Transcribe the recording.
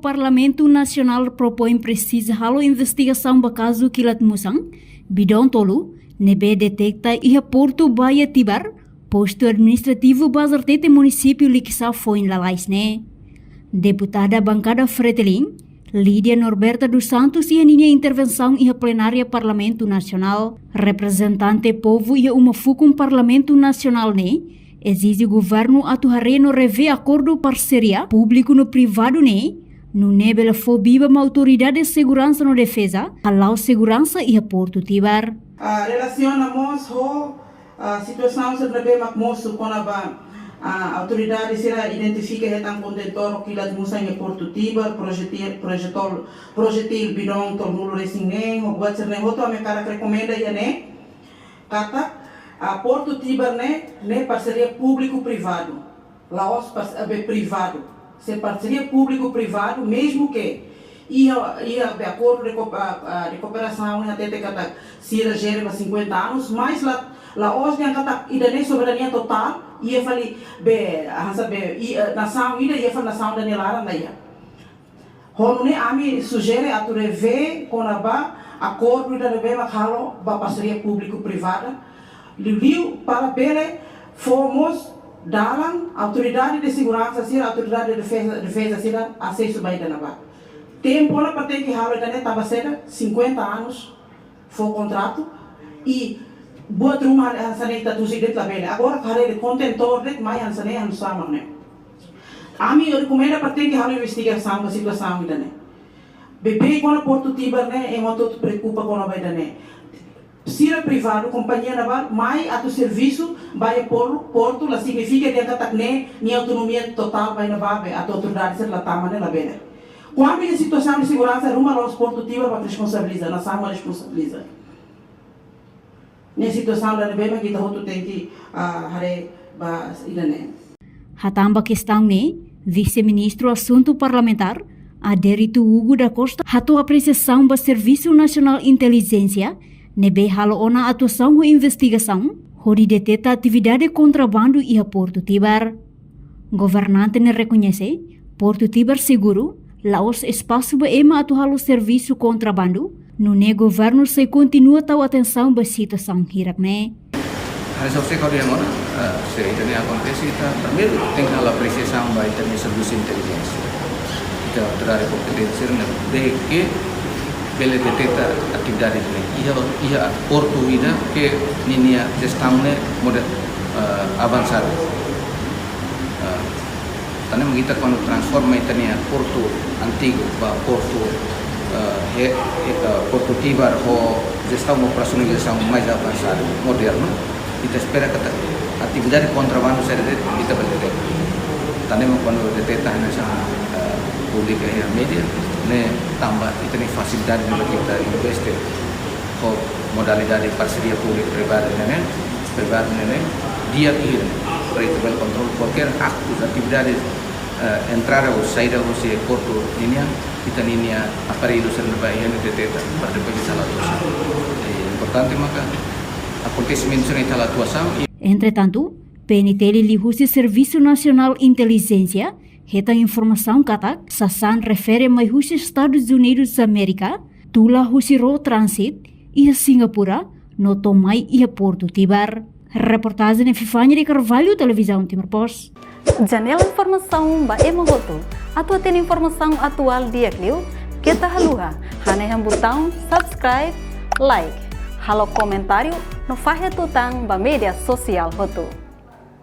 Parlamento Nacional propõe precisa halo investigação do caso Kilat Musang, bidon tolu, nebe detecta e Porto Baia Tibar, posto administrativo Bazartete município Liksa foi em Lalaisne. Deputada bancada Fretelin, Lídia Norberta dos Santos e a minha intervenção e a plenária Parlamento Nacional, representante povo e uma fucum Parlamento Nacional exige o governo atuar no rever acordo parceria público no privado no nebela fobia uma autoridade de segurança no defesa, alau segurança e a Porto Tibar. Relacionamos com a situação sobre o moço com a autoridade será identifica que contentor que lá demonstram em Porto Tibar projetil bidon tornulo resinem o buat serne hoto ame cara recomenda ya ne kata a Porto Tibar ne parceria público-privado laos privado se parceria público-privado mesmo que ia de acordo de cooperação até kata sira gere 50 anos mais lá hoje yang kata idane soberania total ia fali be hansa be nação ia fali nação da nelara na ia honune ami sugere atu reve konaba acordo da reve makalo ba parceria público-privada liu para bele fomos dalam autoridade de segurança sira autoridade de defesa sira acesso baida na ba tempo na parte que halo da tava seda 50 anos foi contrato e buat rumah hansane tatu sidet la bele agora kare de contentor de mai hansane sama ne ami recomenda parte que halo investigação da situação da ne bebe com a Porto Tibar ne e moto preocupa com a baida ne sira privado companhia na bar mai atu serviço vai porto la significa dia kata ne ni autonomia total vai na babe atu autoridade ser la tama ne la bele quando a situação de segurança rumah los Porto Tibar vai responsabiliza na sama responsabiliza nessa situação da bema kita hotu tem que hare ba idane hatamba questão vice-ministro assunto parlamentar Aderito Hugo da Costa hatu apreciação ba Serviço Nacional Inteligência nebe halo ona atuação ou investigação hori deteta atividade contrabando e a Porto Tibar governante ne reconhece Porto Tibar seguro laos espaço ba ema atu halo serviço contrabando no governo se continua tal atenção ba situação hirak ne. Hari Sabtu kau dia mana? Sehingga ini acontece kita primeiro tem que dar apreciação ba internet serviço inteligência. Kita terare kompetensir na de que pele detecta atividade ne. Ia porto ida que ninia gestão ne model avançado. Tanah kita quando transforma itania porto antigo ba porto Porto Tibar ou gestão operacional de gestão mais avançada, moderna, kita espera que a atividade contrabando seja kita berdetek. Também quando detecta nessa pública e a mídia, ne tambah itu nih fasilidade yang kita investe ko modalidade parceria público-privada ne dia ir para itu control qualquer acto atividade entrar ou sair do seu porto linha kita linha aparelho serbaia no deteta para depois de salah atuação. É importante maka acontecimento em salah atuação. Entretanto, PNT lihusi Serviço Nacional Inteligência reta informação kata sasan refere mai husi Estados Unidos da América tula husi ro transit e a Singapura no tomai e a Porto Tibar. Reportagem de Fifanya de Carvalho, Televisão Timor Post. Janela informação ba emohoto. Atau tem informação atual dia kliu, kita haluha. Hane botão subscribe, like, halo comentário no fahe tutang ba media sosial hoto.